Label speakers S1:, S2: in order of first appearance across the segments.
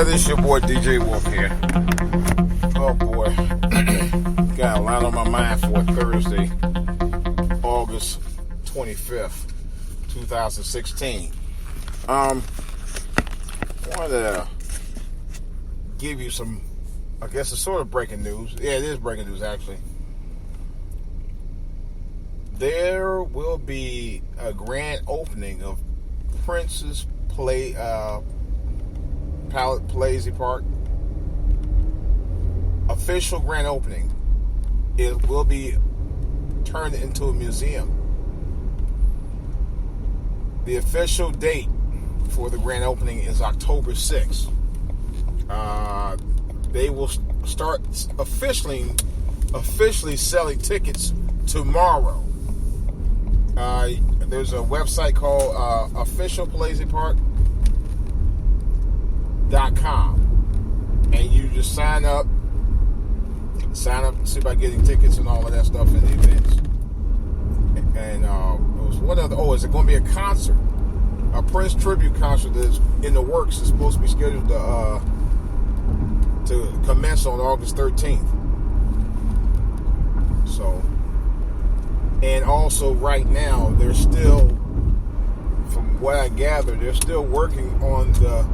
S1: This your boy DJ Wolf here. Oh boy, got a lot on my mind for Thursday, August 25th, 2016. Wanted to give you some, I guess it's sort of breaking news. Yeah, it is breaking news actually. There will be a grand opening of Prince's Palazzi Park. Official grand opening. It will be turned into a museum. The official date for the grand opening is October 6th. They will start officially selling tickets tomorrow. There's a website called officialpalazzipark.com, and you just sign up, see about getting tickets and all of that stuff in the events. And is it going to be a concert? A Prince tribute concert that's in the works is supposed to be scheduled to commence on August 13th. So, and also right now, they're still, from what I gather, they're still working on the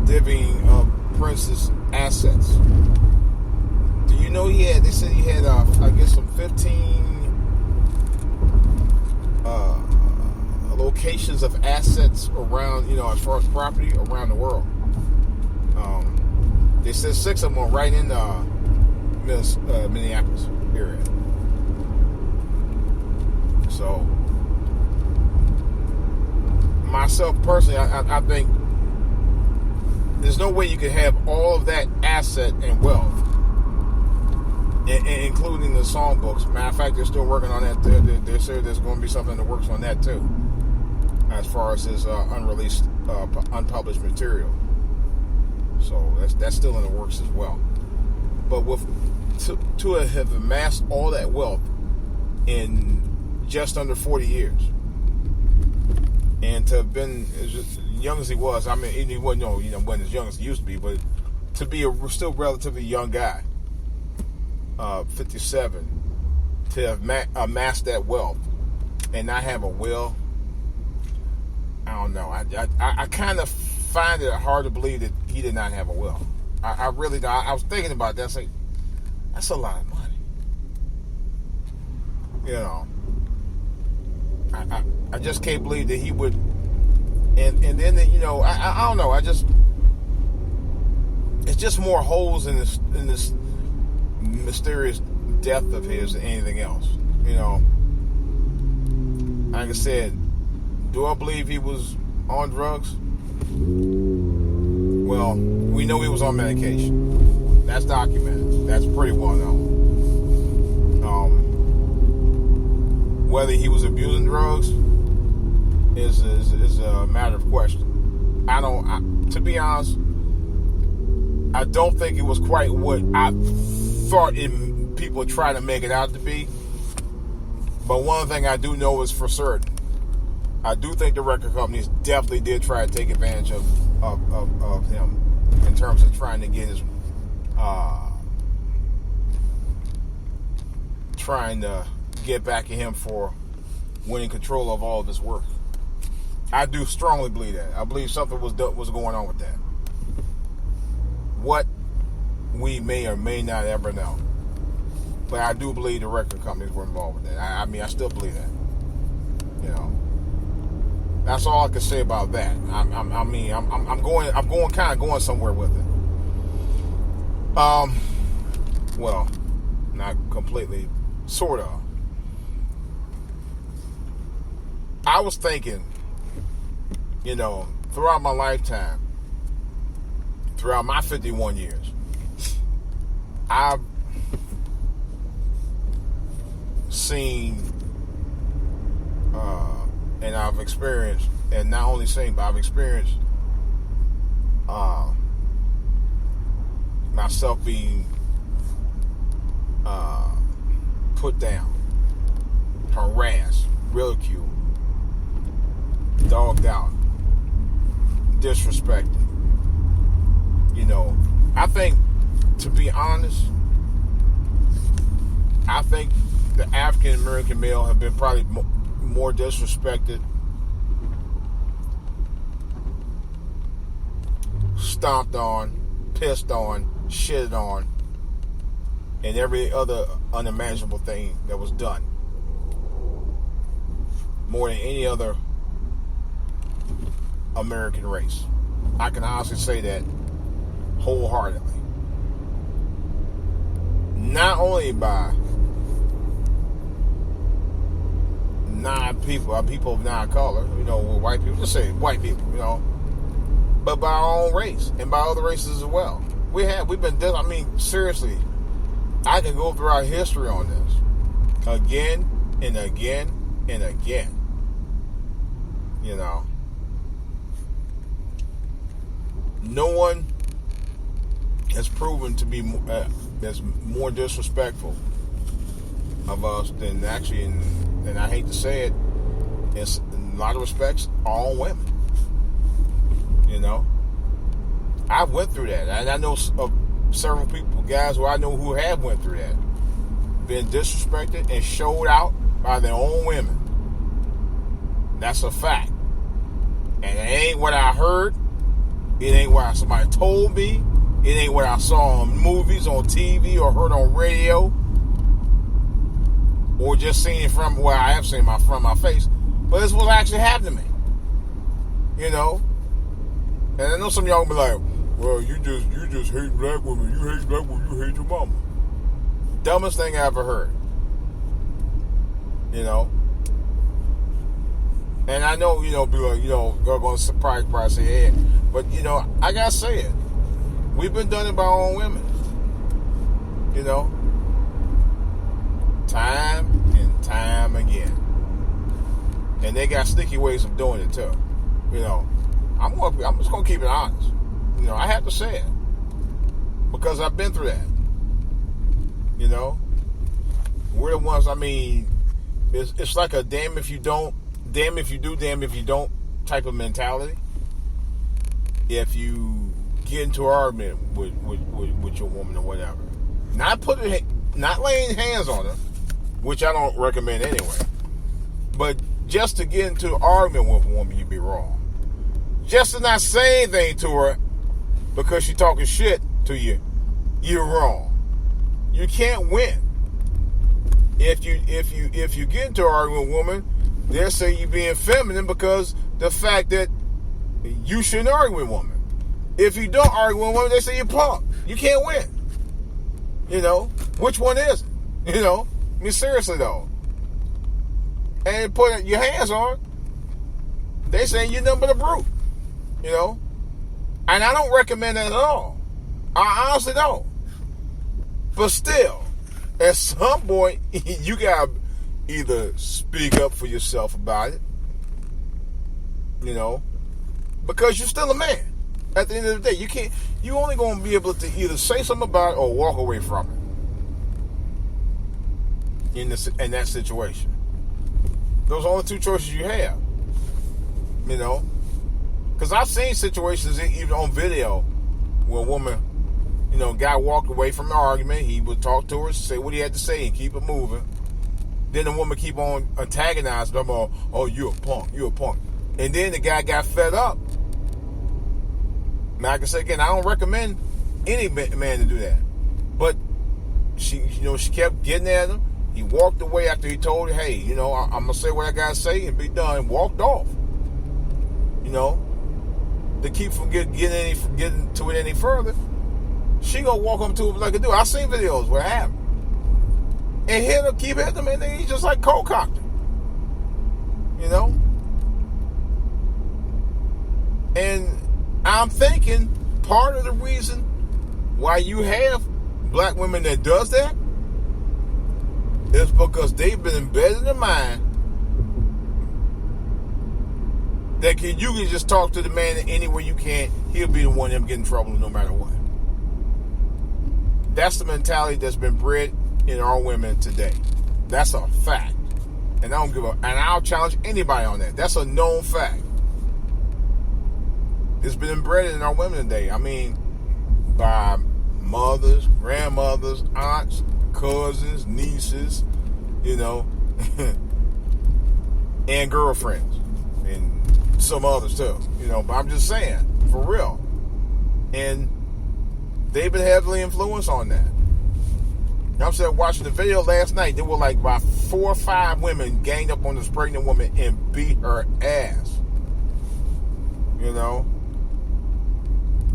S1: divvying of Prince's assets. Do you know they said he had, I guess, some 15 locations of assets around, as far as property around the world. They said 6 of them are right in Minneapolis area. So, myself personally, I think there's no way you can have all of that asset and wealth, including the songbooks. Matter of fact, they're still working on that. They said there's going to be something that works on that too, as far as his unreleased, unpublished material. So that's still in the works as well. But to have amassed all that wealth in just under 40 years, and to have been as young as he was, I mean, he wasn't as young as he used to be, but to be a still relatively young guy, 57, to have amassed that wealth and not have a will, I don't know. I kind of find it hard to believe that he did not have a will. I really don't. I was thinking about that. Like, that's a lot of money. I just can't believe that he would. And then I don't know. It's just more holes in this mysterious death of his than anything else. Like I said, do I believe he was on drugs? Well, we know he was on medication. That's documented. That's pretty well known. Whether he was abusing drugs is a matter of question. To be honest, I don't think it was quite what I thought people try to make it out to be. But one thing I do know is for certain, I do think the record companies definitely did try to take advantage of him in terms of trying to get his trying to get back at him for winning control of all of his work. I do strongly believe that. I believe something was going on with that. What we may or may not ever know. But I do believe the record companies were involved with that. I mean, I still believe that. That's all I can say about that. I'm going somewhere with it. Well, not completely, sort of. I was thinking, throughout my lifetime, throughout my 51 years, I've seen and I've experienced, and not only seen, but I've experienced myself being put down, harassed, ridiculed, dogged out, disrespected, You know, I think, to be honest, I think the African American male have been probably more disrespected, stomped on, pissed on, shitted on, and every other unimaginable thing that was done. More than any other American race. I can honestly say that wholeheartedly. Not only by people of non-color, you know, white people, just say white people, you know, but by our own race and by other races as well. We've been, I mean, seriously, I can go through our history on this again and again and again. You know, no one has proven to be that's more disrespectful of us than actually, and I hate to say it, in a lot of respects, all women. You know, I went through that, and I know several people, guys who I know who have went through that, been disrespected and showed out by their own women. That's a fact. And it ain't what I heard. It ain't what somebody told me. It ain't what I saw on movies, on TV, or heard on radio, or just seen it from, well, I have seen from my face. But it's what actually happened to me. You know? And I know some of y'all will be like, well, you just hate black women. You hate black women. You hate your mama. Dumbest thing I ever heard. You know? And I know, you know, people, you know, they're going to probably say, yeah. But, you know, I got to say it. We've been done it by our own women. You know? Time and time again. And they got sticky ways of doing it, too. You know? I'm just going to keep it honest. You know, I have to say it. Because I've been through that. You know? We're the ones, I mean, it's like a damn if you don't, damn if you do, damn if you don't type of mentality. If you get into an argument with your woman or whatever, not laying hands on her, which I don't recommend anyway, but just to get into an argument with a woman, you'd be wrong. Just to not say anything to her because she's talking shit to you, you're wrong. You can't win. If you get into an argument with a woman, they'll say you're being feminine because the fact that you shouldn't argue with a woman. If you don't argue with a woman, they say you're punk. You can't win. You know? Which one is it? You know? I mean, seriously, though. And put your hands on, they say you're nothing but a brute. You know? And I don't recommend that at all. I honestly don't. But still, at some point, you got to either speak up for yourself about it, you know, because you're still a man. At the end of the day, you only going to be able to either say something about it or walk away from it in that situation. Those are only two choices you have, you know, because I've seen situations even on video where a woman, you know, guy walked away from the argument. He would talk to her, say what he had to say, and keep it moving. Then the woman keep on antagonizing him, oh, you a punk. And then the guy got fed up. Now, I can say again, I don't recommend any man to do that. But she kept getting at him. He walked away after he told her, hey, you know, I'm going to say what I got to say and be done. And walked off. You know, to keep from getting to it any further, she going to walk up to him like a dude. I've seen videos where it happened. And hit him, keep hitting him, and then he just like cold cocked him. You know? And I'm thinking part of the reason why you have black women that does that is because they've been embedded in their mind that you can just talk to the man any way you can. He'll be the one that get in trouble no matter what. That's the mentality that's been bred in our women today. That's a fact. And I'll challenge anybody on that. That's a known fact. It's been inbred in our women today. I mean, by mothers, grandmothers, aunts, cousins, nieces, and girlfriends, and some others too, but I'm just saying, for real. And they've been heavily influenced on that. I'm saying, watching the video last night, there were like about 4 or 5 women ganged up on this pregnant woman and beat her ass.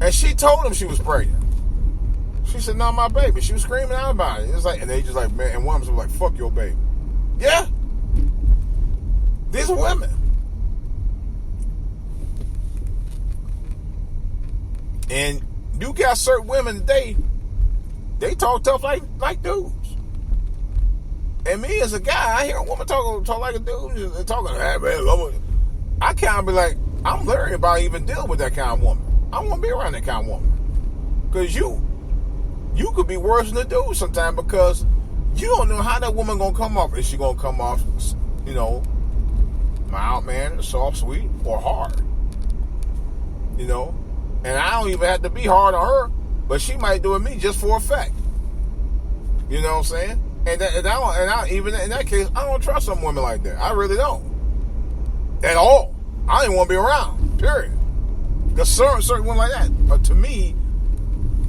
S1: And she told them she was pregnant. She said, "No, my baby." She was screaming out about it. It's like, and they just like, man, and one of them was like, "Fuck your baby." Yeah. These women. And you got certain women today, they talk tough like dudes. And me as a guy, I hear a woman talk like a dude, and talking, "Hey, man," I kind of be like, I'm learning about even dealing with that kind of woman. I don't want to be around that kind of woman. Because you could be worse than a dude sometimes, because you don't know how that woman going to come off. Is she going to come off, mild-mannered, soft, sweet, or hard? And I don't even have to be hard on her, but she might do it me just for effect. You know what I'm saying? And even in that case, I don't trust some women like that. I really don't. At all. I don't even want to be around. Period. Because certain women like that, but to me,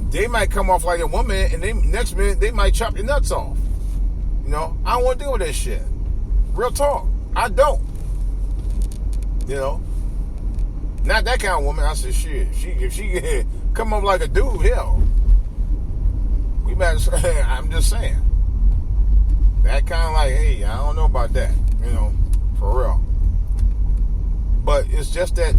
S1: they might come off like a woman, and next minute they might chop your nuts off. I don't want to deal with that shit. Real talk. I don't. Not that kind of woman. I said, shit. If she come up like a dude, hell, we might. I'm just saying. That kind of like, hey, I don't know about that. For real. But it's just that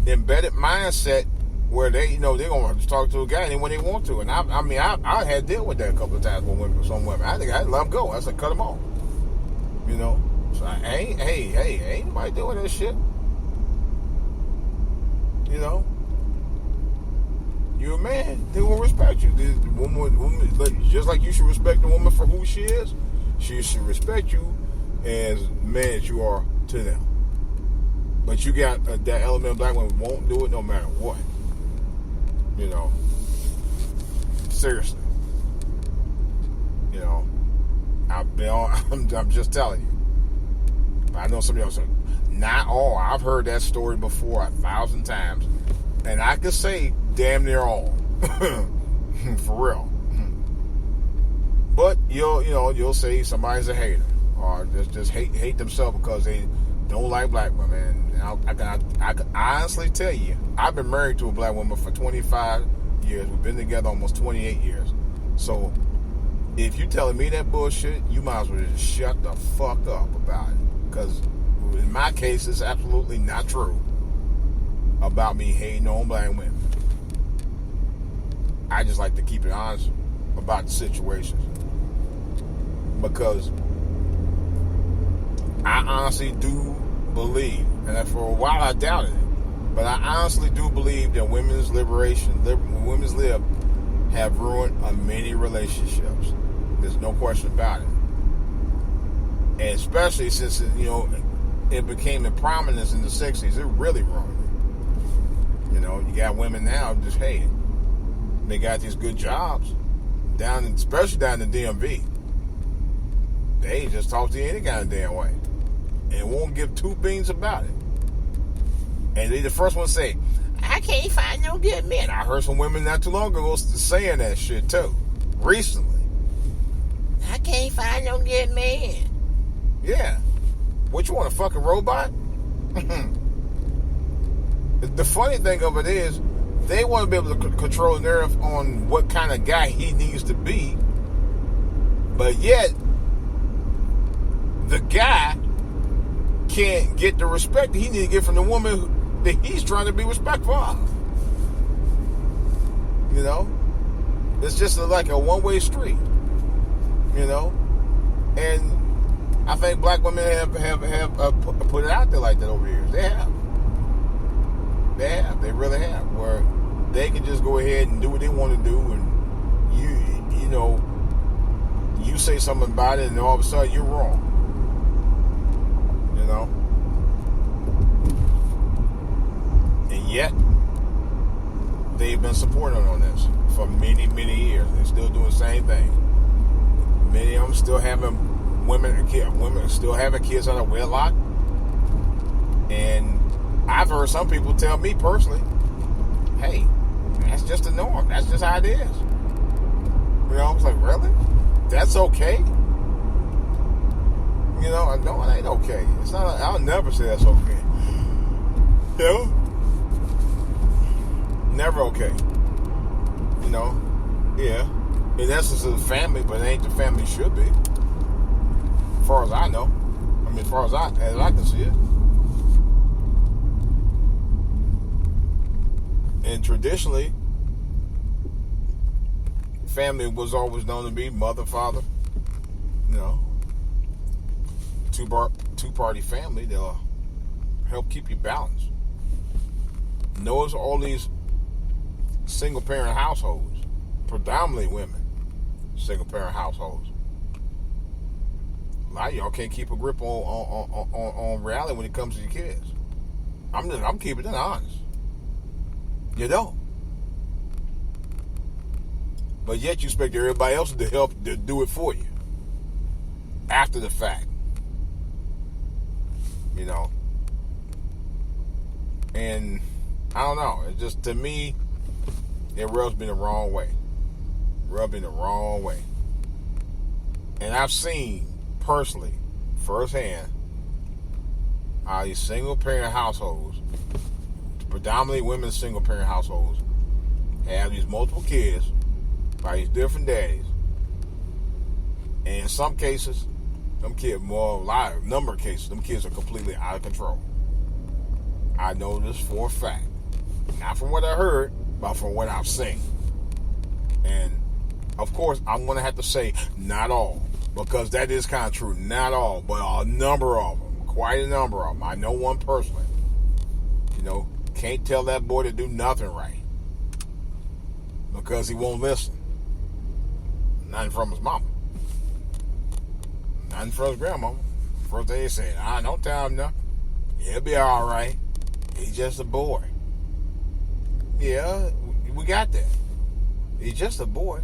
S1: embedded mindset where they going to talk to a guy when they want to. And I had to deal with that a couple of times with some women. I think I had to let them go. I said, cut them off. So ain't nobody doing that shit. You're a man. They will respect you. The woman, just like you should respect the woman for who she is, she should respect you as man that you are to them. But you got that element of black women won't do it no matter what. Seriously. I'm just telling you. I know some of y'all say, not all. I've heard that story before 1,000 times. And I could say damn near all. For real. But you'll say somebody's a hater. Or just hate themselves because they don't like black women. I can honestly tell you, I've been married to a black woman for 25 years. We've been together almost 28 years. So if you're telling me that bullshit, you might as well just shut the fuck up about it. Because in my case, it's absolutely not true about me hating on black women. I just like to keep it honest about the situations. Because I honestly do believe, and for a while I doubted it, but I honestly do believe that women's liberation, women's lib, have ruined many relationships. There's no question about it. And especially since it became in prominence in the 60s, it really ruined it. You got women now just they got these good jobs especially down in the DMV. They just talk to you any kind of damn way and won't give two beans about it. And they the first one to say, "I can't find no good men." I heard some women not too long ago saying that shit too. Recently. "I can't find no good man." Yeah. What, you want, a fucking robot? The funny thing of it is, they want to be able to control the narrative on what kind of guy he needs to be, but yet the guy can't get the respect that he needs to get from the woman that he's trying to be respectful of. It's just like a one-way street. And I think black women have put it out there like that over years. They have. They really have. Where they can just go ahead and do what they want to do, and you say something about it, and all of a sudden you're wrong. And yet they've been supported on this for many, many years. They're still doing the same thing. Many of them still having women still having kids out of wedlock. And I've heard some people tell me personally, hey, that's just the norm. That's just how it is. You know, I was like, really? That's okay? You know, no, it ain't okay. It's not. I'll never say that's okay. You know, never okay. You know, yeah. In essence, it's a family, but it ain't the family it should be. As far as I know. I mean, as far as I can see it. And traditionally, family was always known to be mother, father, you know, two-party family. They'll help keep you balanced. Notice all these single-parent households, predominantly women, single-parent households. A lot of y'all can't keep a grip on reality when it comes to your kids. I'm keeping it honest. You don't. But yet you expect everybody else to help to do it for you. After the fact. You know. And I don't know. It just, to me, it rubs me the wrong way. Rubbing the wrong way. And I've seen, personally, firsthand, how these single-parent households, predominantly women single-parent households, have these multiple kids by these different daddies. And in some cases, a number of cases, them kids are completely out of control. I know this for a fact. Not from what I heard, but from what I've seen. And, of course, I'm going to have to say not all, because that is kind of true. Not all, but a number of them. Quite a number of them. I know one personally. You know, can't tell that boy to do nothing right because he won't listen. Nothing from his mama. Nothing from his grandmama. First thing he said, don't tell him nothing. He'll be all right. He's just a boy. Yeah, we got that. He's just a boy.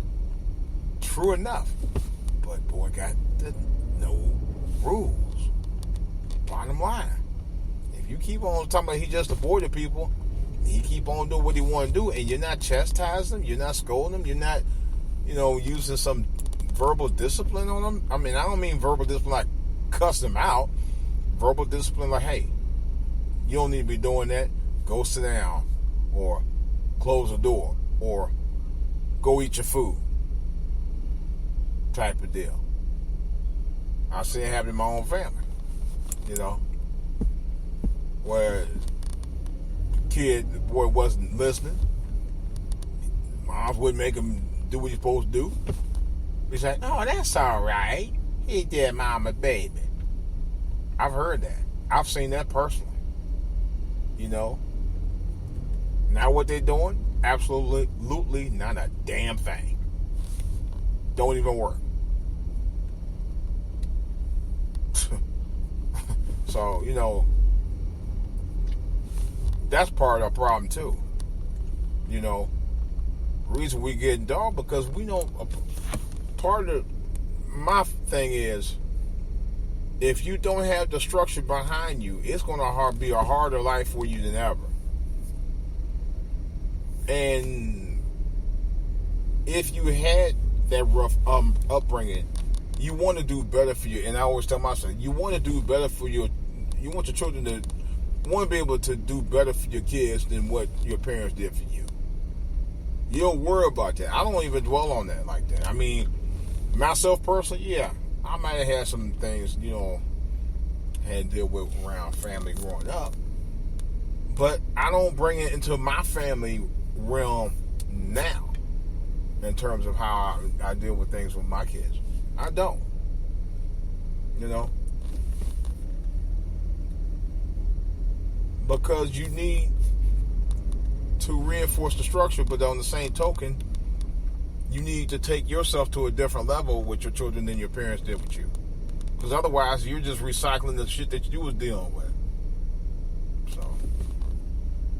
S1: True enough. But boy got no rules. Bottom line. If you keep on talking about he's just a boy to people, he keep on doing what he want to do, and you're not chastising him, you're not scolding him, you're not, using some verbal discipline on him. I mean, I don't mean verbal discipline like cuss him out. Verbal discipline like, hey, you don't need to be doing that. Go sit down, or close the door, or go eat your food, type of deal. I've seen it happen in my own family. Where the boy wasn't listening. Moms wouldn't make him do what he's supposed to do. He's like, oh, that's all right. He did mama baby. I've heard that. I've seen that personally. Now what they're doing? Absolutely not a damn thing. Don't even work. So, that's part of the problem too. The reason we get dull because we know part of my thing is if you don't have the structure behind you, it's going to be a harder life for you than ever. And if you had that rough upbringing, you want to do better for you. And I always tell myself, you want to do better for you want your children to want to be able to do better for your kids than what your parents did for you. You don't worry about that. I don't even dwell on that like that. I mean, myself personally, yeah, I might have had some things, had to deal with around family growing up. But I don't bring it into my family realm now in terms of how I deal with things with my kids. I don't. Because you need to reinforce the structure, but on the same token, you need to take yourself to a different level with your children than your parents did with you. Because otherwise, you're just recycling the shit that you was dealing with. So,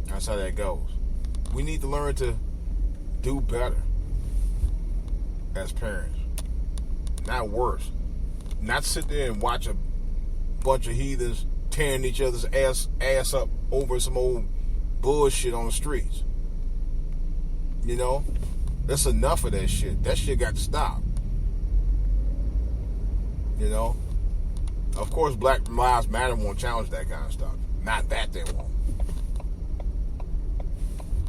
S1: that's how that goes. We need to learn to do better. as parents. Not worse. Not sit there and watch a bunch of heathens tearing each other's ass up over some old bullshit on the streets. You know? That's enough of that shit. That shit got to stop. You know? Of course, Black Lives Matter won't challenge that kind of stuff. Not that they won't.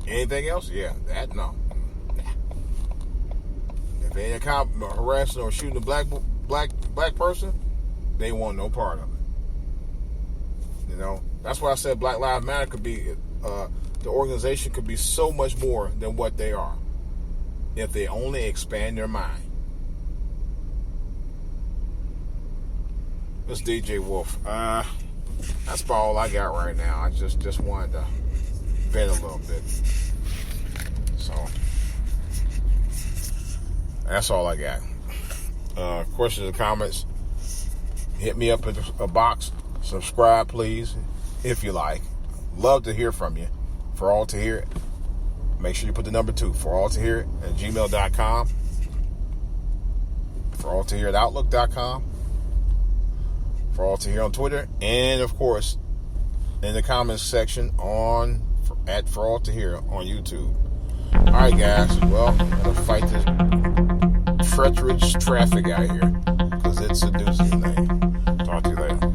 S1: Anything else? Yeah, that no. If they ain't harassing or shooting a black person, they want no part of it. You know, that's why I said Black Lives Matter could be the organization could be so much more than what they are if they only expand their mind. This DJ Wolf. That's about all I got right now. I just wanted to vent a little bit. So that's all I got. Questions and comments, hit me up in a box. Subscribe, please, if you like. Love to hear from you. For all to hear it, make sure you put the number 2 for all to hear it at gmail.com. For all to hear at outlook.com. For all to hear on Twitter, and of course in the comments section at For All to Hear on YouTube. Alright guys, well, I'm gonna fight this treacherous traffic out here because it's a doozy thing. Talk to you later.